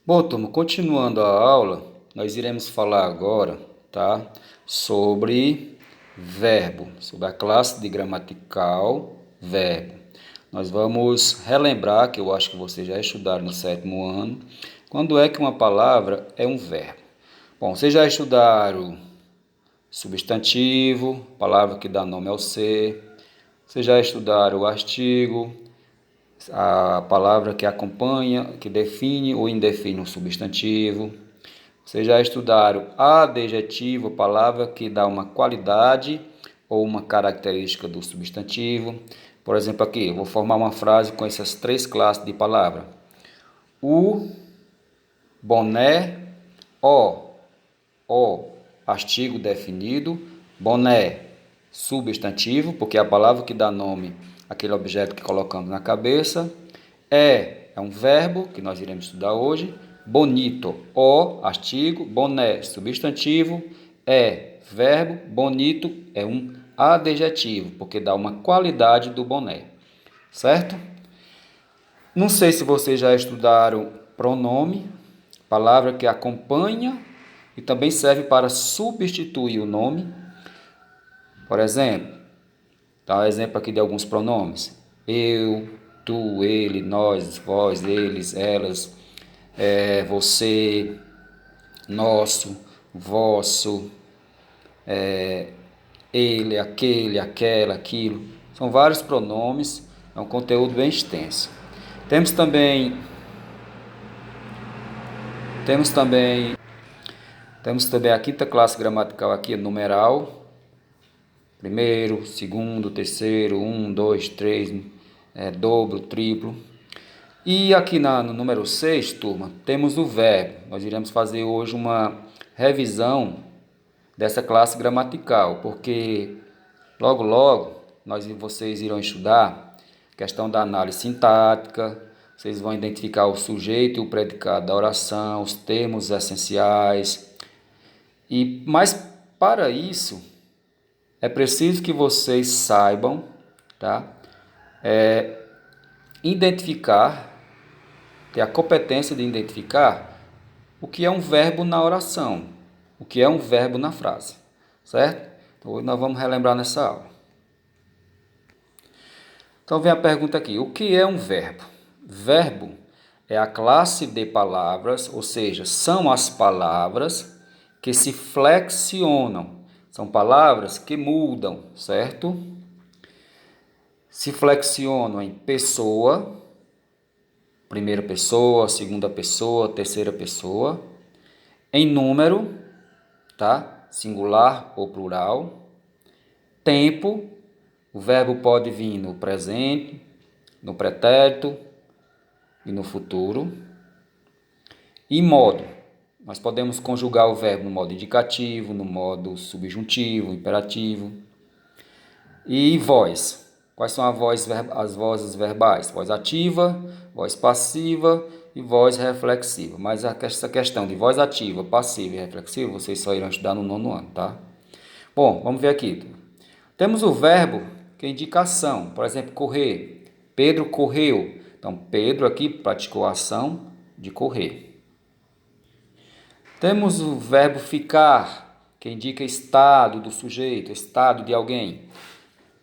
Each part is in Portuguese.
Bom, turma, continuando a aula, nós iremos falar agora, tá, sobre verbo, sobre a classe de gramatical verbo. Nós vamos relembrar, que eu acho que vocês já estudaram no sétimo ano, quando é que uma palavra é um verbo. Bom, vocês já estudaram substantivo, palavra que dá nome ao ser, vocês já estudaram o artigo, a palavra que acompanha, que define ou indefine um substantivo. Vocês já estudaram adjetivo, palavra que dá uma qualidade ou uma característica do substantivo. Por exemplo, aqui, eu vou formar uma frase com essas três classes de palavra. O boné, o artigo definido, boné, substantivo, porque é a palavra que dá nome àquele objeto que colocamos na cabeça. É um verbo que nós iremos estudar hoje. Bonito, artigo, boné, substantivo, verbo, bonito é um adjetivo, porque dá uma qualidade do boné, certo? Não sei se vocês já estudaram pronome, palavra que acompanha e também serve para substituir o nome. Por exemplo, dá um exemplo aqui de alguns pronomes. Eu, tu, ele, nós, vós, eles, elas, você, nosso, vosso, ele, aquele, aquela, aquilo. São vários pronomes, é um conteúdo bem extenso. Temos também a quinta classe gramatical aqui, numeral. Primeiro, segundo, terceiro, um, dois, três, dobro, triplo. E aqui no número 6, turma, temos o verbo. Nós iremos fazer hoje uma revisão dessa classe gramatical, porque logo vocês irão estudar questão da análise sintática, vocês vão identificar o sujeito e o predicado da oração, os termos essenciais. Mas para isso é preciso que vocês saibam, tá? Ter a competência de identificar o que é um verbo na oração, o que é um verbo na frase, certo? Então hoje nós vamos relembrar nessa aula. Então vem a pergunta aqui, o que é um verbo? Verbo é a classe de palavras, ou seja, são as palavras que se flexionam, são palavras que mudam, certo? Se flexionam em pessoa, primeira pessoa, segunda pessoa, terceira pessoa, em número, tá? Singular ou plural, tempo, o verbo pode vir no presente, no pretérito e no futuro, e modo, nós podemos conjugar o verbo no modo indicativo, no modo subjuntivo, imperativo, e voz. Quais são as vozes verbais? Voz ativa, voz passiva e voz reflexiva. Mas essa questão de voz ativa, passiva e reflexiva, vocês só irão estudar no nono ano, tá? Bom, vamos ver aqui. Temos o verbo que é indicação. Por exemplo, correr. Pedro correu. Então, Pedro aqui praticou a ação de correr. Temos o verbo ficar, que indica estado do sujeito, estado de alguém.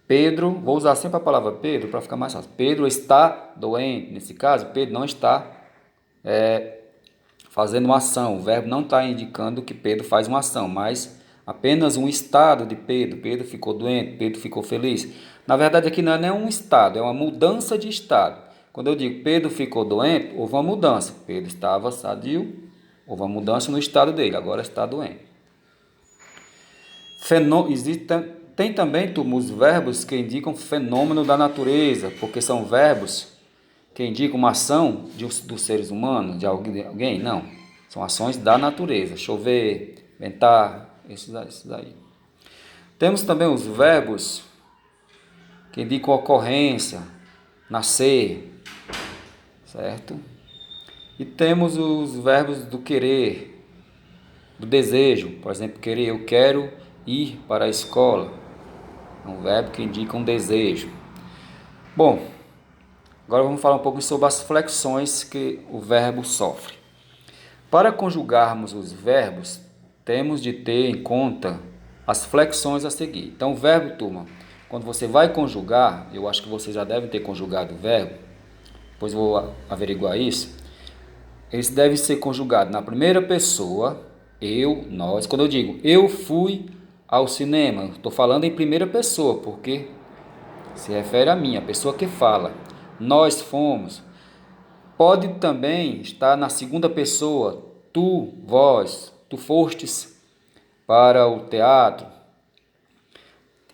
Pedro, vou usar sempre a palavra Pedro para ficar mais fácil. Pedro está doente. Nesse caso, Pedro não está fazendo uma ação. O verbo não está indicando que Pedro faz uma ação, mas apenas um estado de Pedro. Pedro ficou doente, Pedro ficou feliz. Na verdade, aqui não é nem um estado, é uma mudança de estado. Quando eu digo Pedro ficou doente, houve uma mudança. Pedro estava sadio, houve uma mudança no estado dele, agora está doente. Tem também, turma, os verbos que indicam fenômeno da natureza, porque são verbos que indicam uma ação dos seres humanos, de alguém? Não. São ações da natureza. Chover, ventar, esses aí. Temos também os verbos que indicam ocorrência, nascer, certo? E temos os verbos do querer, do desejo. Por exemplo, querer, eu quero ir para a escola. É um verbo que indica um desejo. Bom, agora vamos falar um pouco sobre as flexões que o verbo sofre. Para conjugarmos os verbos, temos de ter em conta as flexões a seguir. Então, o verbo, turma, quando você vai conjugar, eu acho que vocês já devem ter conjugado o verbo, depois vou averiguar isso. Eles devem ser conjugados na primeira pessoa, eu, nós. Quando eu digo eu fui ao cinema, estou falando em primeira pessoa, porque se refere a mim, a pessoa que fala. Nós fomos. Pode também estar na segunda pessoa, tu, vós, tu fostes para o teatro.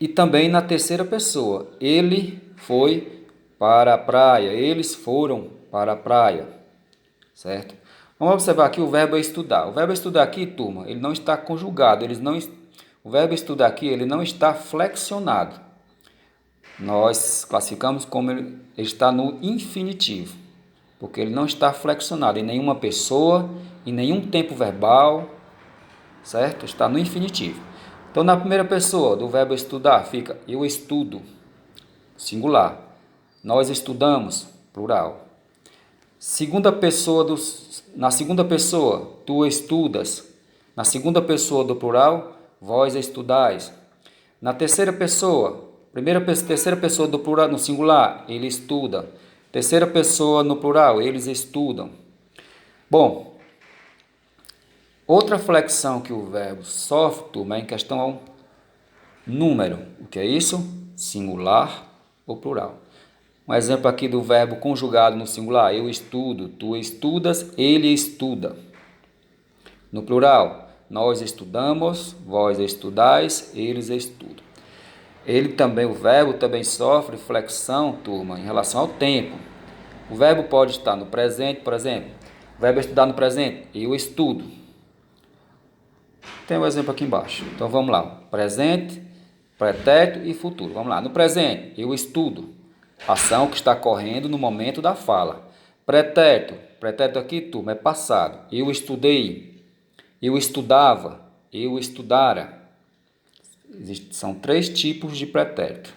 E também na terceira pessoa, ele foi para a praia, eles foram para a praia, certo? Vamos observar aqui o verbo estudar. O verbo estudar aqui, turma, ele não está conjugado, o verbo estudar aqui, ele não está flexionado. Nós classificamos como ele está no infinitivo, porque ele não está flexionado em nenhuma pessoa, em nenhum tempo verbal, certo? Está no infinitivo. Então, na primeira pessoa do verbo estudar, fica eu estudo, singular. Nós estudamos, plural. Na segunda pessoa, tu estudas. Na segunda pessoa do plural, vós estudais. Na terceira pessoa, terceira pessoa do plural, no singular, ele estuda. Terceira pessoa no plural, eles estudam. Bom, outra flexão que o verbo sofre, turma, é em questão ao número. O que é isso? Singular ou plural. Um exemplo aqui do verbo conjugado no singular, eu estudo, tu estudas, ele estuda. No plural, nós estudamos, vós estudais, eles estudam. O verbo também sofre flexão, turma, em relação ao tempo. O verbo pode estar no presente, por exemplo. O verbo estudar no presente, eu estudo. Tem um exemplo aqui embaixo. Então vamos lá. Presente, pretérito e futuro. Vamos lá. No presente, eu estudo. Ação que está correndo no momento da fala. Pretérito. Pretérito aqui, turma, é passado. Eu estudei. Eu estudava. Eu estudara. São 3 tipos de pretérito.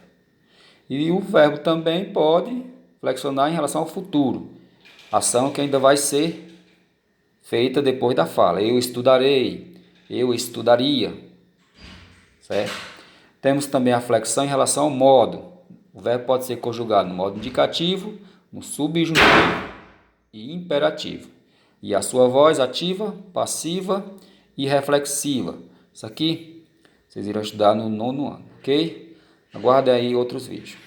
E o verbo também pode flexionar em relação ao futuro. Ação que ainda vai ser feita depois da fala. Eu estudarei. Eu estudaria. Certo? Temos também a flexão em relação ao modo. O verbo pode ser conjugado no modo indicativo, no subjuntivo e imperativo. E a sua voz ativa, passiva e reflexiva. Isso aqui vocês irão estudar no 9º ano, ok? Aguardem aí outros vídeos.